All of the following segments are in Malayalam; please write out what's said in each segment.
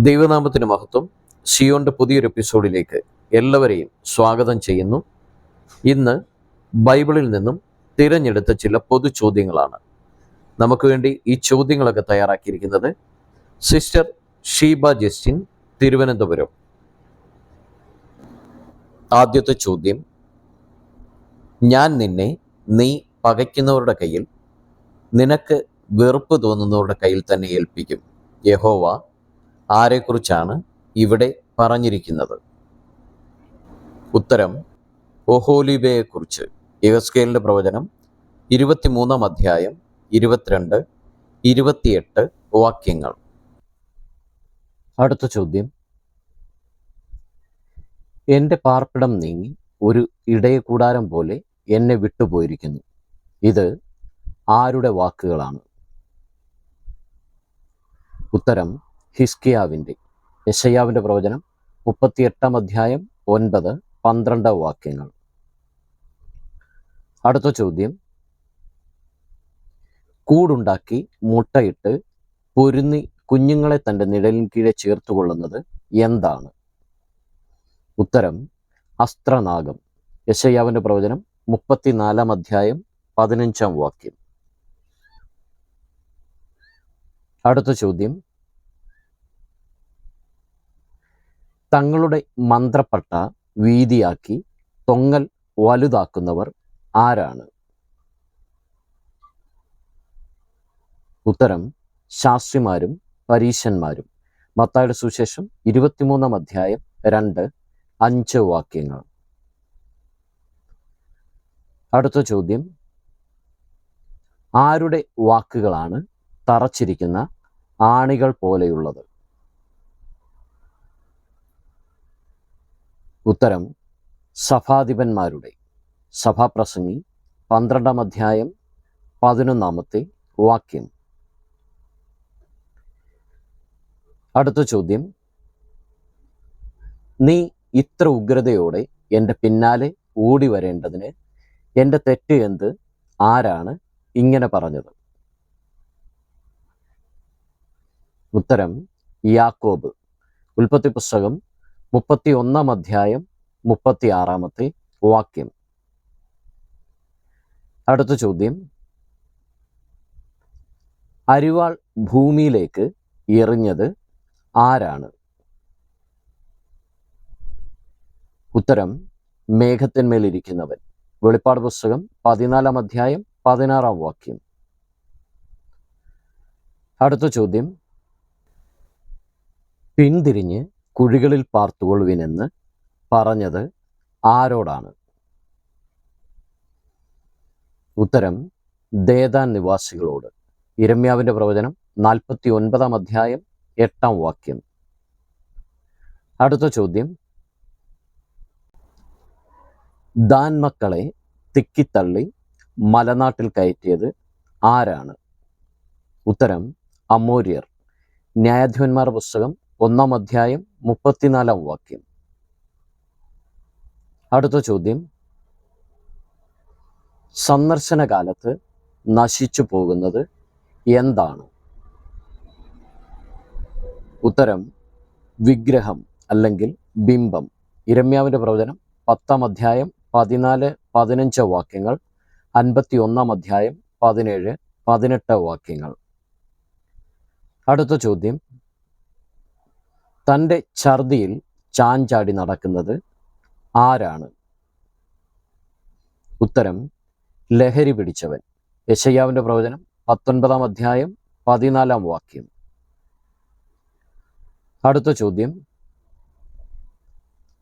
ദൈവനാമത്തിന് മഹത്വം. സിയോന്റെ പുതിയൊരു എപ്പിസോഡിലേക്ക് എല്ലാവരെയും സ്വാഗതം ചെയ്യുന്നു. ഇന്ന് ബൈബിളിൽ നിന്നും തിരഞ്ഞെടുത്ത ചില പൊതു ചോദ്യങ്ങളാണ് നമുക്ക് വേണ്ടി ഈ ചോദ്യങ്ങളൊക്കെ തയ്യാറാക്കിയിരിക്കുന്നത് സിസ്റ്റർ ഷീബ ജസ്റ്റിൻ, തിരുവനന്തപുരം. ആദ്യത്തെ ചോദ്യം: ഞാൻ നിന്നെ നീ പകയ്ക്കുന്നവരുടെ കയ്യിൽ, നിനക്ക് വെറുപ്പ് തോന്നുന്നവരുടെ കയ്യിൽ തന്നെ ഏൽപ്പിക്കും. യഹോവ ആരെക്കുറിച്ചാണ് ഇവിടെ പറഞ്ഞിരിക്കുന്നത്? ഉത്തരം: ഒഹോലിബയെക്കുറിച്ച്. യെഹെസ്കേലിന്റെ പ്രവചനം 23 അധ്യായം 22, 28 വാക്യങ്ങൾ. അടുത്ത ചോദ്യം: എൻ്റെ പാർപ്പിടം നീങ്ങി ഒരു ഇടയക്കൂടാരം പോലെ എന്നെ വിട്ടുപോയിരിക്കുന്നു. ഇത് ആരുടെ വാക്കുകളാണ്? ഉത്തരം: ഹിസ്കിയാവിൻ്റെ. യെശയ്യാവിൻ്റെ പ്രവചനം 38 അധ്യായം 9, 12 വാക്യങ്ങൾ. അടുത്ത ചോദ്യം: കൂടുണ്ടാക്കി മുട്ടയിട്ട് പൊരുന്നി കുഞ്ഞുങ്ങളെ തൻ്റെ നിഴലിൻ കീഴെ ചേർത്തുകൊള്ളുന്നത് എന്താണ്? ഉത്തരം: അസ്ത്രനാഗം. യെശയ്യാവിൻ്റെ പ്രവചനം 34 അധ്യായം 15 വാക്യം. അടുത്ത ചോദ്യം: തങ്ങളുടെ മന്ത്രപ്പട്ട വീതിയാക്കി തൊങ്ങൽ വലുതാക്കുന്നവർ ആരാണ്? ഉത്തരം: ശാസ്ത്രിമാരും പരീശന്മാരും. മത്തായിയുടെ സുവിശേഷം 23 അധ്യായം 2, 5 വാക്യങ്ങൾ. അടുത്ത ചോദ്യം: ആരുടെ വാക്കുകളാണ് തറച്ചിരിക്കുന്ന ആണികൾ പോലെയുള്ളത്? ഉത്തരം: സഭാധിപന്മാരുടെ. സഭാപ്രസംഗി 12 അധ്യായം 11 വാക്യം. അടുത്ത ചോദ്യം: നീ ഇത്ര ഉഗ്രതയോടെ എൻ്റെ പിന്നാലെ ഓടി വരേണ്ടതിന് എൻ്റെ തെറ്റ് എന്ത്? ആരാണ് ഇങ്ങനെ പറഞ്ഞത്? ഉത്തരം: യാക്കോബ്. ഉൽപ്പത്തി പുസ്തകം 31 അധ്യായം 36 വാക്യം. അടുത്ത ചോദ്യം: അരിവാൾ ഭൂമിയിലേക്ക് എറിഞ്ഞത് ആരാണ്? ഉത്തരം: മേഘത്തിന്മേലിരിക്കുന്നവൻ. വെളിപ്പാട് പുസ്തകം 14 അധ്യായം 16 വാക്യം. അടുത്ത ചോദ്യം: പിന്തിരിഞ്ഞ് കുഴികളിൽ പാർത്തുകൊള്ളുവിനെന്ന് പറഞ്ഞത് ആരോടാണ്? ഉത്തരം: ദേദാൻ നിവാസികളോട്. യിരെമ്യാവിൻ്റെ പ്രവചനം 49 അധ്യായം 8 വാക്യം. അടുത്ത ചോദ്യം: ദാൻ മക്കളെ തിക്കിത്തള്ളി മലനാട്ടിൽ കയറ്റിയത് ആരാണ്? ഉത്തരം: അമോര്യർ. ന്യായാധിപന്മാർ പുസ്തകം 1 അധ്യായം 34 വാക്യം. അടുത്ത ചോദ്യം: സന്ദർശന കാലത്ത് നശിച്ചു പോകുന്നത് എന്താണ്? ഉത്തരം: വിഗ്രഹം അല്ലെങ്കിൽ ബിംബം. യിരെമ്യാവിൻ്റെ പ്രവചനം 10 അധ്യായം 14, 15 വാക്യങ്ങൾ, 51 അധ്യായം 17, 18 വാക്യങ്ങൾ. അടുത്ത ചോദ്യം: തൻ്റെ ഛർദിയിൽ ചാഞ്ചാടി നടക്കുന്നത് ആരാണ്? ഉത്തരം: ലഹരി പിടിച്ചവൻ. യെശയ്യാവിൻ്റെ പ്രവചനം 19 അധ്യായം 14 വാക്യം. അടുത്ത ചോദ്യം: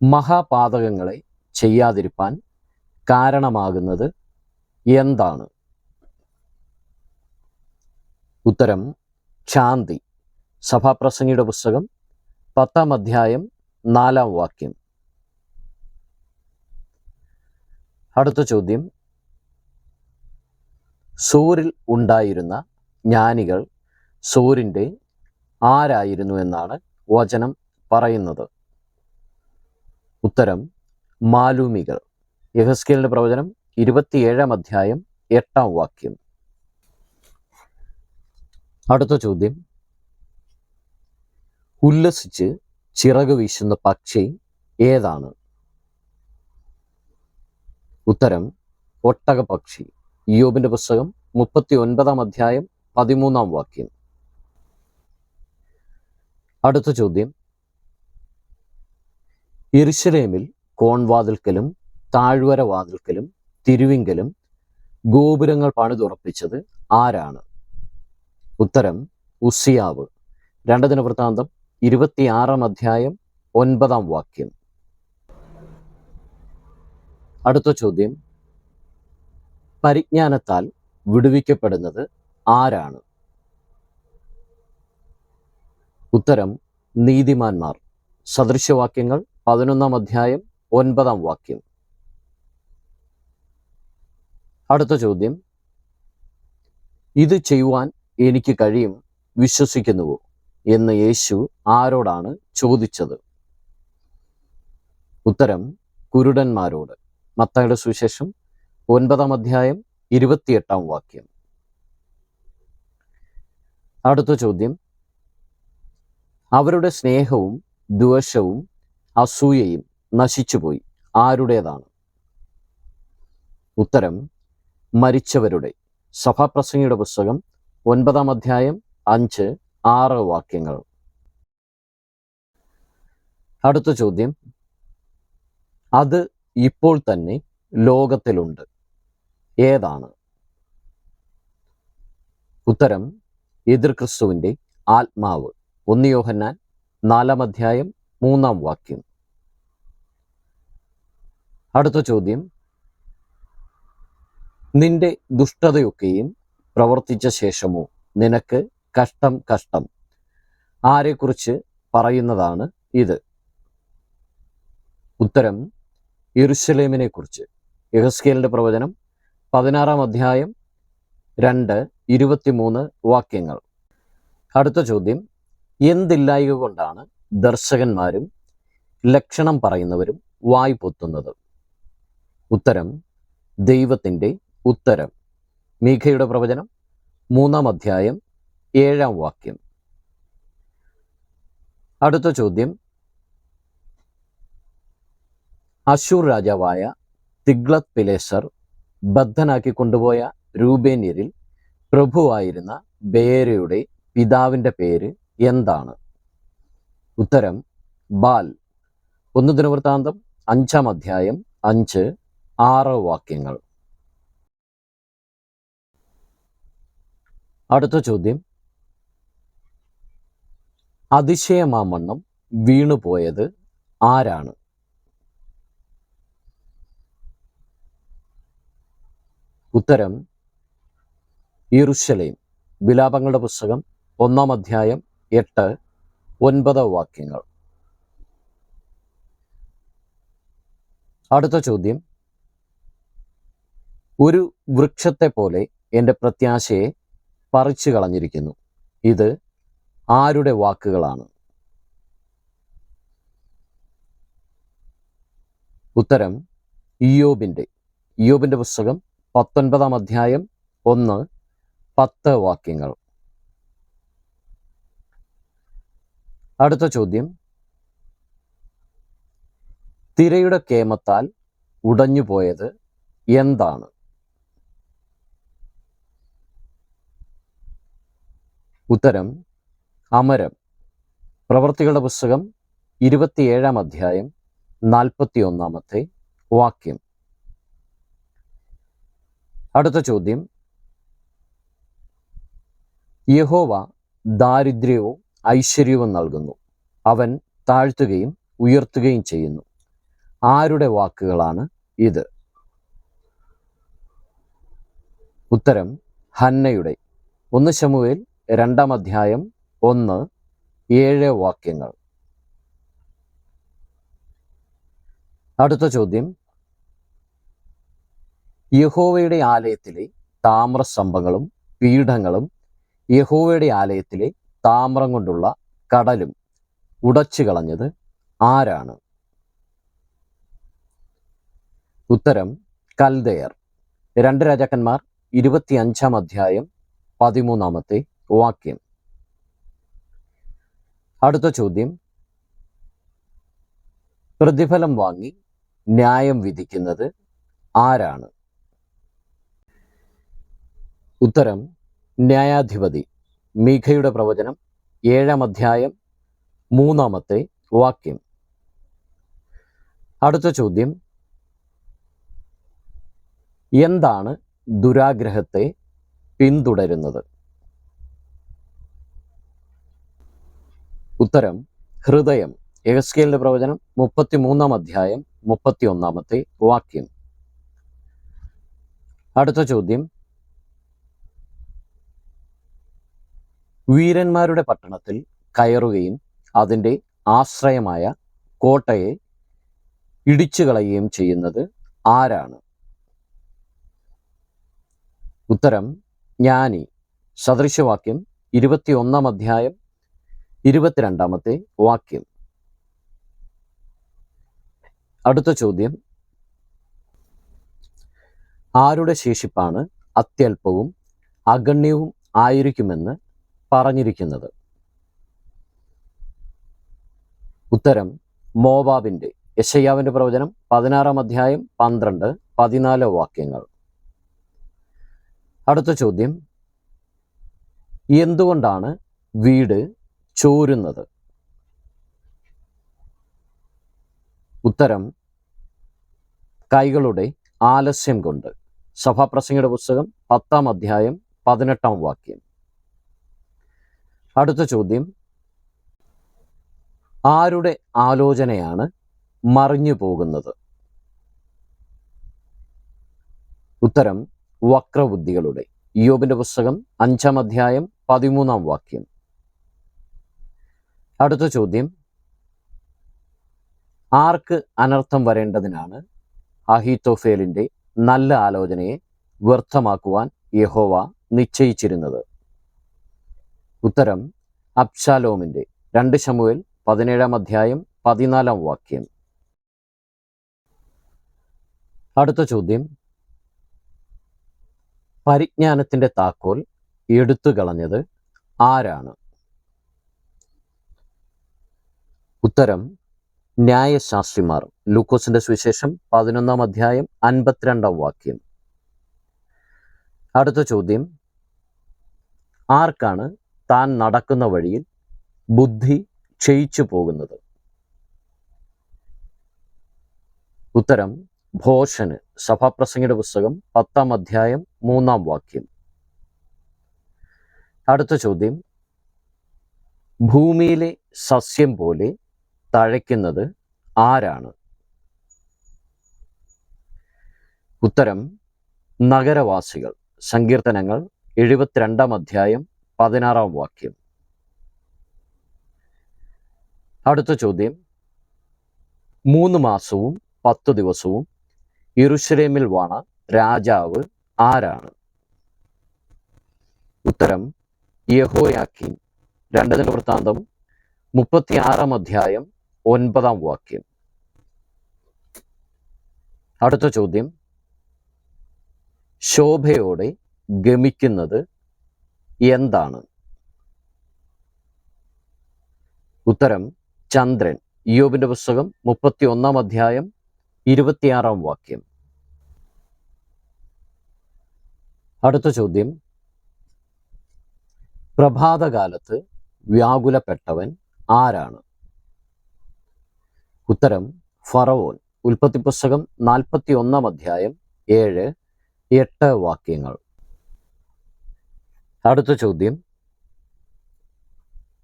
മഹാപാതകങ്ങളെ ചെയ്യാതിരിപ്പാൻ കാരണമാകുന്നത് എന്താണ്? ഉത്തരം: ക്ഷാന്തി. സഭാപ്രസംഗിയുടെ പുസ്തകം 10 അധ്യായം 4 വാക്യം. അടുത്ത ചോദ്യം: സോരിൽ ഉണ്ടായിരുന്ന ജ്ഞാനികൾ സോരിൻ്റെ ആരായിരുന്നു എന്നാണ് വചനം പറയുന്നത്? ഉത്തരം: മാലൂമികൾ. യെഹെസ്കേലിന്റെ പ്രവചനം 27 അധ്യായം 8 വാക്യം. അടുത്ത ചോദ്യം: ഉല്ലസിച്ച് ചിറക് വീശുന്ന പക്ഷി ഏതാണ്? ഉത്തരം ഒട്ടകപ്പക്ഷി. ഇയ്യോബിന്റെ പുസ്തകം 39 അധ്യായം 13 വാക്യം. അടുത്ത ചോദ്യം. യെരൂശലേമിൽ കോൺവാതിൽക്കലും താഴ്വര വാതിൽക്കലും തിരുവിങ്കലും ഗോപുരങ്ങൾ പണിതുറപ്പിച്ചത് ആരാണ്? ഉത്തരം ഉസ്സിയാവ്. 2 ദിനവൃത്താന്തം 26 അധ്യായം 9 വാക്യം. അടുത്ത ചോദ്യം. പരിജ്ഞാനത്താൽ വിടുവിക്കപ്പെടുന്നത് ആരാണ്? ഉത്തരം നീതിമാന്മാർ. സദൃശവാക്യങ്ങൾ 11 അധ്യായം 9 വാക്യം. അടുത്ത ചോദ്യം. ഇത് ചെയ്യുവാൻ എനിക്ക് കഴിയും വിശ്വസിക്കുന്നുവോ എന്ന് യേശു ആരോടാണ് ചോദിച്ചത്? ഉത്തരം കുരുടന്മാരോട്. മത്തായിയുടെ സുവിശേഷം 9 അധ്യായം 28 വാക്യം. അടുത്ത ചോദ്യം. അവരുടെ സ്നേഹവും ദ്വേഷവും അസൂയയും നശിച്ചുപോയി ആരുടേതാണ്? ഉത്തരം മരിച്ചവരുടെ. സഭാപ്രസംഗിയുടെ പുസ്തകം 9 അധ്യായം 5, 6 വാക്യങ്ങൾ. അടുത്ത ചോദ്യം. അത് ഇപ്പോൾ തന്നെ ലോകത്തിലുണ്ട് ഏതാണ്? ഉത്തരം എതിർ ക്രിസ്തുവിൻ്റെ ആത്മാവ്. 1 യോഹന്നാൻ 4 അധ്യായം 3 വാക്യം. അടുത്ത ചോദ്യം. നിന്റെ ദുഷ്ടതയൊക്കെയും പ്രവർത്തിച്ച ശേഷമോ നിനക്ക് കഷ്ടം കഷ്ടം ആരെക്കുറിച്ച് പറയുന്നതാണ് ഇത്? ഉത്തരം യെരൂശലേമിനെ കുറിച്ച്. യെഹെസ്കേലിന്റെ പ്രവചനം 16 അധ്യായം 2, 23 വാക്യങ്ങൾ. അടുത്ത ചോദ്യം. എന്തില്ലായ്ക കൊണ്ടാണ് ദർശകന്മാരും ലക്ഷണം പറയുന്നവരും വായ് പൊത്തുന്നത്? ഉത്തരം ദൈവത്തിൻ്റെ ഉത്തരം. മീഖയുടെ പ്രവചനം 3 അധ്യായം 7 വാക്യം. അടുത്ത ചോദ്യം. അശൂർ രാജാവായ തിഗ്ലത് പിലേസർ ബദ്ധനാക്കി കൊണ്ടുപോയ രൂബേന്യരിൽ പ്രഭുവായിരുന്ന ബേരയുടെ പിതാവിൻ്റെ പേര് എന്താണ്? ഉത്തരം ബാൽ. 1 ദിനവൃത്താന്തം 5 അധ്യായം 5, 6 വാക്യങ്ങൾ. അടുത്ത ചോദ്യം. അതിശയമാമണ്ണം വീണുപോയത് ആരാണ്? ഉത്തരം യെരൂശലേം. വിലാപങ്ങളുടെ പുസ്തകം 1 അധ്യായം 8, 9 വാക്യങ്ങൾ. അടുത്ത ചോദ്യം. ഒരു വൃക്ഷത്തെ പോലെ എൻ്റെ പ്രത്യാശയെ പറിച്ചു കളഞ്ഞിരിക്കുന്നു. ഇത് ആരുടെ വാക്കുകളാണ്? ഉത്തരം ഇയ്യോബിൻ്റെ. ഇയ്യോബിൻ്റെ പുസ്തകം 19 അധ്യായം 1, 10 വാക്യങ്ങൾ. അടുത്ത ചോദ്യം. തിരയുടെ കേമത്താൽ ഉടഞ്ഞുപോയത് എന്താണ്? ഉത്തരം അമരം. പ്രവൃത്തികളുടെ പുസ്തകം 27 അധ്യായം 41 വാക്യം. അടുത്ത ചോദ്യം. യഹോവ ദാരിദ്ര്യവും ഐശ്വര്യവും നൽകുന്നു, അവൻ താഴ്ത്തുകയും ഉയർത്തുകയും ചെയ്യുന്നു. ആരുടെ വാക്കുകളാണ് ഇത്? ഉത്തരം ഹന്നയുടെ. 1 ശമൂവേൽ 2 അധ്യായം 1, 7 വാക്യങ്ങൾ. അടുത്ത ചോദ്യം. യഹോവയുടെ ആലയത്തിലെ താമ്രസ്തംഭങ്ങളും പീഠങ്ങളും യഹോവയുടെ ആലയത്തിലെ താമ്രം കൊണ്ടുള്ള കടലും ഉടച്ചു കളഞ്ഞത് ആരാണ്? ഉത്തരം കൽദയർ. 2 രാജാക്കന്മാർ 25 അധ്യായം 13 വാക്യം. അടുത്ത ചോദ്യം, പ്രതിഫലം വാങ്ങി ന്യായം വിധിക്കുന്നത് ആരാണ്? ഉത്തരം, ന്യായാധിപതി. മീഖയുടെ പ്രവചനം 7-ാം അധ്യായം 3-ാമത്തെ വാക്യം. അടുത്ത ചോദ്യം, എന്താണ് ദുരാഗ്രഹത്തെ പിന്തുടരുന്നത്? ഉത്തരം, ഹൃദയം. യെഹെസ്കേലിന്റെ പ്രവചനം 33-ാം അധ്യായം 31-ാമത്തെ വാക്യം. അടുത്ത ചോദ്യം, വീരന്മാരുടെ പട്ടണത്തിൽ കയറുകയും അതിൻ്റെ ആശ്രയമായ കോട്ടയെ ഇടിച്ചു കളയുകയും ചെയ്യുന്നത് ആരാണ്? ഉത്തരം, ജ്ഞാനി. സദൃശവാക്യം 21-ാം അധ്യായം 22-ാമത്തെ വാക്യം. അടുത്ത ചോദ്യം, ആരുടെ ശേഷിപ്പാണ് അത്യല്പവും അഗണ്യവും ആയിരിക്കുമെന്ന് പറഞ്ഞിരിക്കുന്നത്? ഉത്തരം, മോവാബിന്റെ. യെശയ്യാവിന്റെ പ്രവചനം 16-ാം അധ്യായം 12-14 വാക്യങ്ങൾ. അടുത്ത ചോദ്യം, എന്തുകൊണ്ടാണ് വീട് ചോരുന്നത്? ഉത്തരം, കൈകളുടെ ആലസ്യം കൊണ്ട്. സഭാപ്രസംഗിയുടെ പുസ്തകം 10-ാം അധ്യായം 18-ാം വാക്യം. അടുത്ത ചോദ്യം, ആരുടെ ആലോചനയാണ് മറിഞ്ഞു പോകുന്നത്? ഉത്തരം, വക്രബുദ്ധികളുടെ. ഇയ്യോബിന്റെ പുസ്തകം 5-ാം അധ്യായം 13-ാം വാക്യം. അടുത്ത ചോദ്യം, ആർക്ക് അനർത്ഥം വരേണ്ടതിനാണ് അഹീത്തോഫേലിന്റെ നല്ല ആലോചനയെ വ്യർത്ഥമാക്കുവാൻ യഹോവ നിശ്ചയിച്ചിരുന്നത്? ഉത്തരം, അബ്ശാലോമിന്റെ. 2 ശമൂവേൽ 17-ാം അധ്യായം 14-ാം വാക്യം. അടുത്ത ചോദ്യം, പരിജ്ഞാനത്തിന്റെ താക്കോൽ എടുത്തു കളഞ്ഞത് ആരാണ്? ഉത്തരം, ന്യായശാസ്ത്രിമാർ. ലൂക്കോസിന്റെ സുവിശേഷം 11-ാം അധ്യായം 52-ാം വാക്യം. അടുത്ത ചോദ്യം, ആർക്കാണ് താൻ നടക്കുന്ന വഴിയിൽ ബുദ്ധി ക്ഷയിച്ചു പോകുന്നത്? ഉത്തരം, ഭോഷന്. സഭാപ്രസംഗിയുടെ പുസ്തകം 10-ാം അധ്യായം 3-ാം വാക്യം. അടുത്ത ചോദ്യം, ഭൂമിയിലെ സസ്യം പോലെ തഴയ്ക്കുന്നത് ആരാണ്? ഉത്തരം, നഗരവാസികൾ. സങ്കീർത്തനങ്ങൾ 72-ാം അധ്യായം 16-ാം വാക്യം. അടുത്ത ചോദ്യം, 3 മാസവും 10 ദിവസവും യെരൂശലേമിൽ വാണ രാജാവ് ആരാണ്? ഉത്തരം, യെഹോയാക്കീം. 2 ദിനവൃത്താന്തം 36-ാം അധ്യായം 9-ാം വാക്യം. അടുത്ത ചോദ്യം, ശോഭയോടെ ഗമിക്കുന്നത് എന്താണ്? ഉത്തരം, ചന്ദ്രൻ. ഇയ്യോബിന്റെ പുസ്തകം 31-ാം അധ്യായം 26-ാം വാക്യം. അടുത്ത ചോദ്യം, പ്രഭാതകാലത്ത് വ്യാകുലപ്പെട്ടവൻ ആരാണ്? ഉത്തരം, ഫറവോൻ. ഉൽപ്പത്തി പുസ്തകം 41-ാം അധ്യായം 7-8 വാക്യങ്ങൾ. അടുത്ത ചോദ്യം,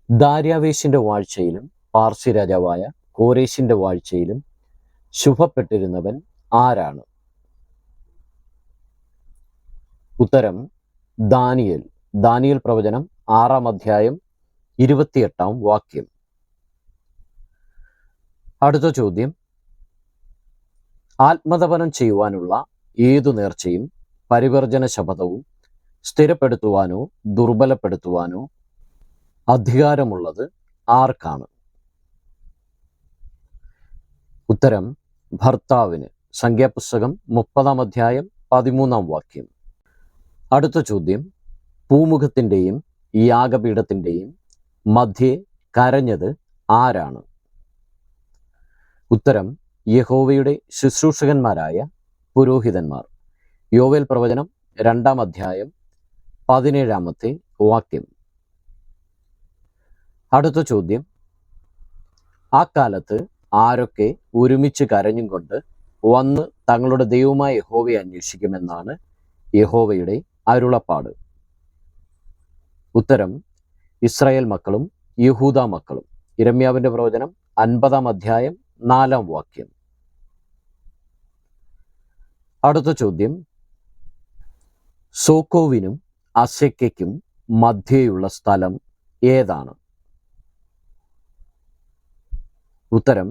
ദാര്യാവേശിന്റെ വാഴ്ചയിലും പാർസി രാജാവായ കോരേശിന്റെ വാഴ്ചയിലും ശുഭപ്പെട്ടിരുന്നവൻ ആരാണ്? ഉത്തരം, ദാനിയേൽ. ദാനിയേൽ പ്രവചനം 6-ാം അധ്യായം 28-ാം വാക്യം. അടുത്ത ചോദ്യം, ആത്മതപനം ചെയ്യുവാനുള്ള ഏതു നേർച്ചയും പരിവർജന ശപഥവും സ്ഥിരപ്പെടുത്തുവാനോ ദുർബലപ്പെടുത്തുവാനോ അധികാരമുള്ളത് ആർക്കാണ്? ഉത്തരം, ഭർത്താവിന്. സംഖ്യാപുസ്തകം 30-ാം അധ്യായം 13-ാം വാക്യം. അടുത്ത ചോദ്യം, പൂമുഖത്തിൻ്റെയും യാഗപീഠത്തിൻ്റെയും മധ്യേ കരഞ്ഞത് ആരാണ്? ഉത്തരം യഹോവയുടെ ശുശ്രൂഷകന്മാരായ പുരോഹിതന്മാർ. യോവേൽ പ്രവചനം 2-ാം അധ്യായം 17-ാമത്തെ വാക്യം. അടുത്ത ചോദ്യം, ആ കാലത്ത് ആരൊക്കെ ഒരുമിച്ച് കരഞ്ഞും കൊണ്ട് വന്ന് തങ്ങളുടെ ദൈവമായ യഹോവയെ അന്വേഷിക്കുമെന്നാണ് യഹോവയുടെ അരുളപ്പാട്? ഉത്തരം ഇസ്രായേൽ മക്കളും യഹൂദ മക്കളും. യിരെമ്യാവിന്റെ പ്രവചനം 50-ാം അധ്യായം 4-ാം വാക്യം. അടുത്ത ചോദ്യം, സോക്കോവിനും അസെക്കയ്ക്കും മധ്യേയുള്ള സ്ഥലം ഏതാണ്? ഉത്തരം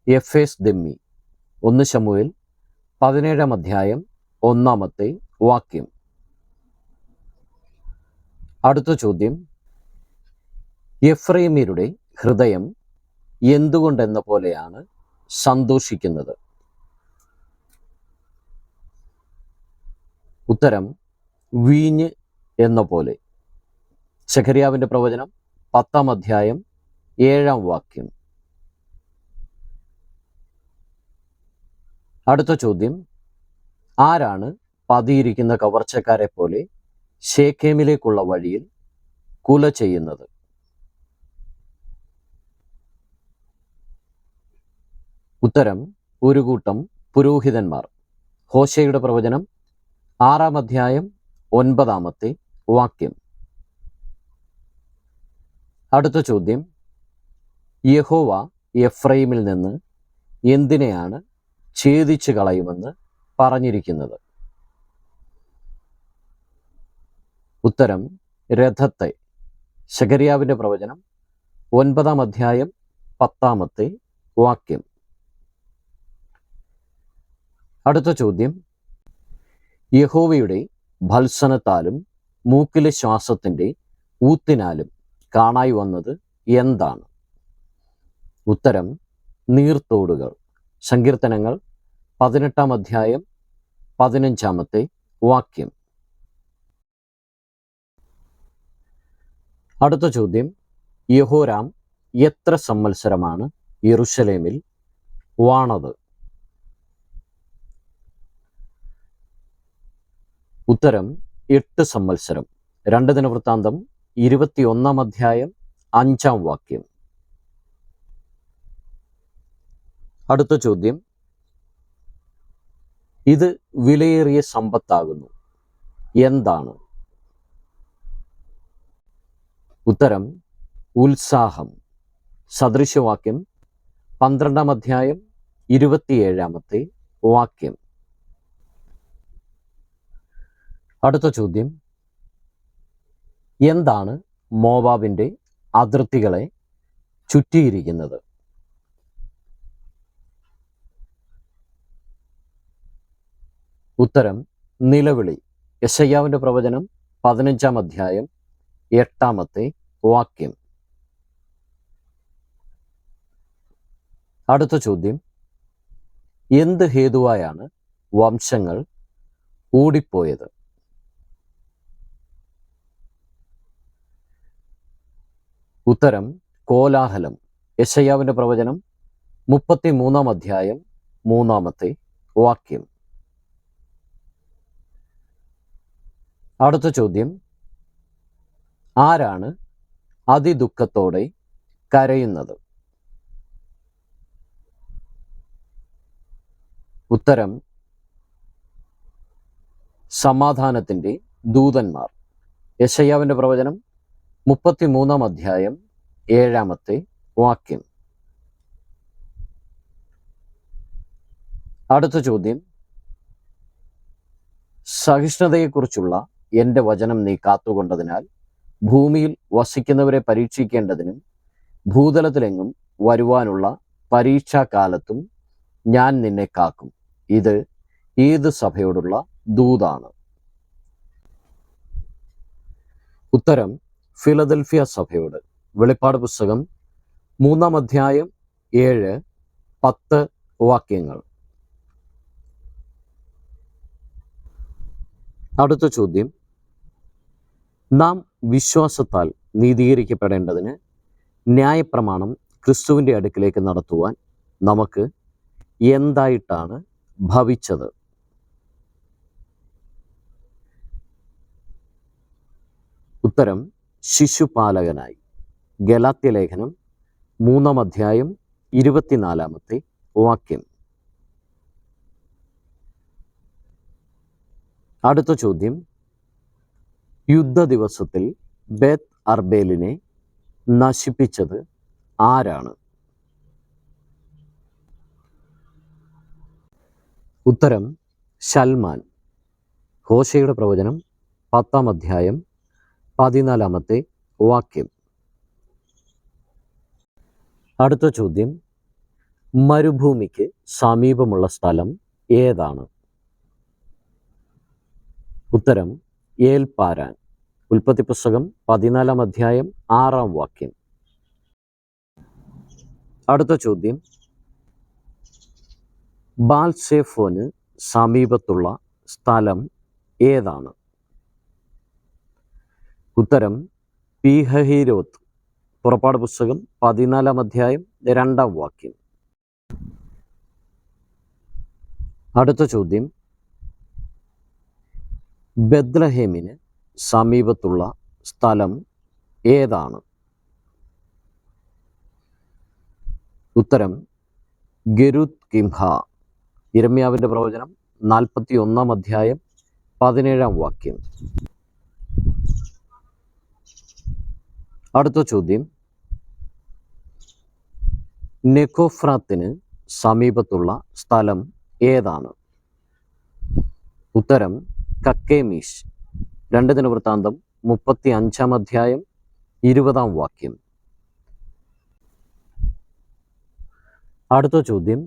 എഫേസ് ദമ്മി. 1 ശമൂവേൽ 17-ാം അധ്യായം 1-ാമത്തെ വാക്യം. അടുത്ത ചോദ്യം, എഫ്രൈമ്യരുടെ ഹൃദയം എന്തുകൊണ്ടെന്ന പോലെയാണ് സന്തോഷിക്കുന്നത്? ഉത്തരം വീഞ്ഞ് എന്ന പോലെ. സെഖര്യാവിന്റെ പ്രവചനം 10-ാം അധ്യായം 7-ാം വാക്യം. അടുത്ത ചോദ്യം, ആരാണ് പതിയിരിക്കുന്ന കവർച്ചക്കാരെ പോലെ ശേഖേമിലേക്കുള്ള വഴിയിൽ കുല ചെയ്യുന്നത്? ഉത്തരം ഒരു കൂട്ടം പുരോഹിതന്മാർ. ഹോശേയുടെ പ്രവചനം 6-ാം അധ്യായം 9-ാമത്തെ വാക്യം. അടുത്ത ചോദ്യം, യഹോവ എഫ്രൈമിൽ നിന്ന് എന്തിനെയാണ് ഛേദിച്ചു കളയുമെന്ന് പറഞ്ഞിരിക്കുന്നത്? ഉത്തരം രഥത്തെ. സെഖര്യാവിന്റെ പ്രവചനം 9-ാം അധ്യായം 10-ാമത്തെ വാക്യം. അടുത്ത ചോദ്യം, യഹോവയുടെ ഭത്സനത്താലും മൂക്കിലെ ശ്വാസത്തിൻ്റെ ഊത്തിനാലും കാണായി വന്നത് എന്താണ്? ഉത്തരം നീർത്തോടുകൾ. സങ്കീർത്തനങ്ങൾ 18-ാം അധ്യായം 15-ാമത്തെ വാക്യം. അടുത്ത ചോദ്യം, യഹോരാം എത്ര സംവത്സരമാണ് യെരൂശലേമിൽ വാണത്? ഉത്തരം 8 സംവത്സരം. 2 ദിനവൃത്താന്തം 21-ാം അധ്യായം 5-ാം വാക്യം. അടുത്ത ചോദ്യം, ഇത് വിലയേറിയ സമ്പത്താകുന്നു, എന്താണ്? ഉത്തരം ഉത്സാഹം. സദൃശവാക്യം 12-ാം അധ്യായം 27-ാമത്തെ വാക്യം. അടുത്ത ചോദ്യം, എന്താണ് മോവാബിൻ്റെ അതിർത്തികളെ ചുറ്റിയിരിക്കുന്നത്? ഉത്തരം നിലവിളി. യെശയ്യാവിന്റെ പ്രവചനം 15-ാം അധ്യായം 8-ാമത്തെ വാക്യം. അടുത്ത ചോദ്യം, എന്ത് ഹേതുവായാണ് വംശങ്ങൾ ഓടിപ്പോയത്? ഉത്തരം കോലാഹലം. യെശയ്യാവിന്റെ പ്രവചനം 33-ാം അധ്യായം 3-ാമത്തെ വാക്യം. അടുത്ത ചോദ്യം, ആരാണ് അതിദുഃഖത്തോടെ കരയുന്നത്? ഉത്തരം സമാധാനത്തിൻ്റെ ദൂതന്മാർ. യെശയ്യാവിന്റെ പ്രവചനം 33-ാം അധ്യായം 7-ാമത്തെ വാക്യം. അടുത്ത ചോദ്യം, സഹിഷ്ണുതയെക്കുറിച്ചുള്ള എൻ്റെ വചനം നീ കാത്തുകൊണ്ടതിനാൽ ഭൂമിയിൽ വസിക്കുന്നവരെ പരീക്ഷിക്കേണ്ടതിനും ഭൂതലത്തിലെങ്ങും വരുവാനുള്ള പരീക്ഷാകാലത്തും ഞാൻ നിന്നെ കാക്കും. ഇത് ഏത് സഭയോടുള്ള ദൂതാണ്? ഉത്തരം ഫിലദൽഫിയ സഭയോട്. വെളിപ്പാട് പുസ്തകം 3-ാം അധ്യായം 7-10 വാക്യങ്ങൾ. അടുത്ത ചോദ്യം, നാം വിശ്വാസത്താൽ നീതീകരിക്കപ്പെടേണ്ടതിന് ന്യായപ്രമാണം ക്രിസ്തുവിൻ്റെ അടുക്കിലേക്ക് നടത്തുവാൻ നമുക്ക് എന്തായിട്ടാണ് ഭവിച്ചത്? ഉത്തരം ശിശുപാലകനായി. ഗലാത്യ ലേഖനം 3-ാം അധ്യായം 24-ാമത്തെ വാക്യം. അടുത്ത ചോദ്യം, യുദ്ധ ദിവസത്തിൽ ബേത്ത് അർബേലിനെ നശിപ്പിച്ചത് ആരാണ്? ഉത്തരം ശൽമാൻ. ഹോശയുടെ പ്രവചനം 10-ാം അധ്യായം 14-ാമത്തെ വാക്യം. അടുത്ത ചോദ്യം, മരുഭൂമിക്ക് സമീപമുള്ള സ്ഥലം ഏതാണ്? ഉത്തരം ഏൽപാരാൻ. ഉൽപ്പത്തി പുസ്തകം 14-ാം അധ്യായം 6-ാം വാക്യം. അടുത്ത ചോദ്യം, ബാൽസെഫോന് സമീപത്തുള്ള സ്ഥലം ഏതാണ്? ഉത്തരം പീഹഹീരോത്ത്. പുറപ്പാട് പുസ്തകം 14-ാം അധ്യായം 2-ാം വാക്യം. അടുത്ത ചോദ്യം, ബെത്ലഹേമിന് സമീപത്തുള്ള സ്ഥലം ഏതാണ്? ഉത്തരം ഗെരുത്ത് കിംഹ. യിരെമ്യാവിൻ്റെ പ്രവചനം 41-ാം അധ്യായം 17-ാം വാക്യം. അടുത്ത ചോദ്യം, നെക്കോഫ്രാത്തിന് സമീപത്തുള്ള സ്ഥലം ഏതാണ്? ഉത്തരം കക്കേമീഷ്. 2 ദിനവൃത്താന്തം 35-ാം അധ്യായം 20-ാം വാക്യം. അടുത്ത ചോദ്യം,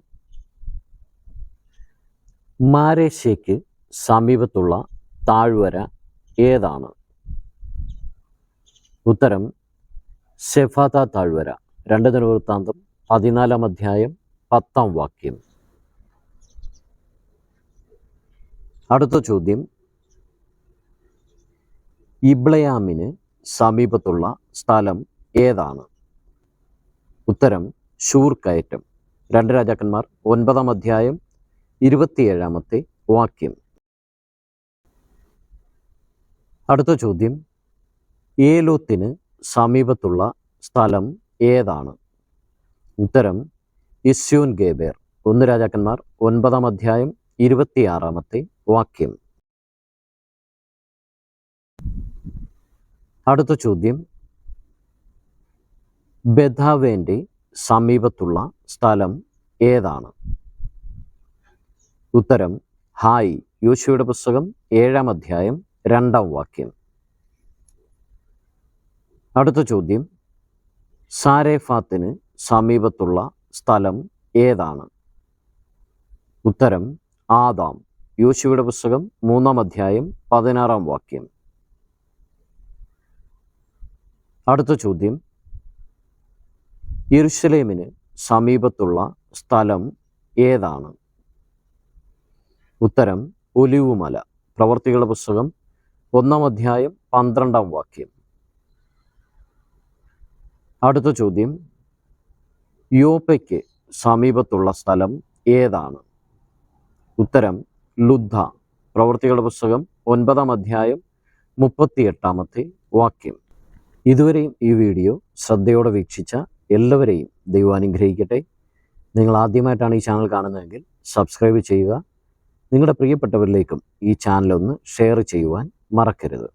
മാരേശയ്ക്ക് സമീപത്തുള്ള താഴ്വര ഏതാണ്? ഉത്തരം സെഫാത താഴ്വര. 2 ദിനവൃത്താന്തം 14-ാം അധ്യായം 10-ാം വാക്യം. അടുത്ത ചോദ്യം, ഇബ്ളയാമിന് സമീപത്തുള്ള സ്ഥലം ഏതാണ്? ഉത്തരം ശൂർ കയറ്റം. 2 രാജാക്കന്മാർ 9-ാം അധ്യായം 27-ാമത്തെ വാക്യം. അടുത്ത ചോദ്യം, ഏലോത്തിന് സമീപത്തുള്ള സ്ഥലം ഏതാണ്? ഉത്തരം ഇസ്യോൻ ഗേബേർ. 1 രാജാക്കന്മാർ 9-ാം അധ്യായം 26-ാമത്തെ വാക്യം. അടുത്ത ചോദ്യം, ബെഥാവേൻ്റെ സമീപത്തുള്ള സ്ഥലം ഏതാണ്? ഉത്തരം ഹായ്. യോശുവയുടെ പുസ്തകം 7-ാം അധ്യായം 2-ാം വാക്യം. അടുത്ത ചോദ്യം, സാരേഫാത്തിന് സമീപത്തുള്ള സ്ഥലം ഏതാണ്? ഉത്തരം ആദാം. യോശുവയുടെ പുസ്തകം 3-ാം അധ്യായം 16-ാം വാക്യം. അടുത്ത ചോദ്യം, യെരുശലേമിന് സമീപത്തുള്ള സ്ഥലം ഏതാണ്? ഉത്തരം ഒലിവുമല. പ്രവർത്തികളുടെ പുസ്തകം 1-ാം അധ്യായം 12-ാം വാക്യം. അടുത്ത ചോദ്യം, യോപ്പയ്ക്ക് സമീപത്തുള്ള സ്ഥലം ഏതാണ്? ഉത്തരം ലുദ്ദ. പ്രവർത്തികളുടെ പുസ്തകം 9-ാം അധ്യായം 38-ാമത്തെ വാക്യം. ഇതുവരെയും ഈ വീഡിയോ ശ്രദ്ധയോടെ വീക്ഷിച്ച എല്ലാവരെയും ദൈവം അനുഗ്രഹിക്കട്ടെ. നിങ്ങൾ ആദ്യമായിട്ടാണ് ഈ ചാനൽ കാണുന്നതെങ്കിൽ സബ്സ്ക്രൈബ് ചെയ്യുക. നിങ്ങളുടെ പ്രിയപ്പെട്ടവരിലേക്കും ഈ ചാനലൊന്ന് ഷെയർ ചെയ്യുവാൻ മറക്കരുത്.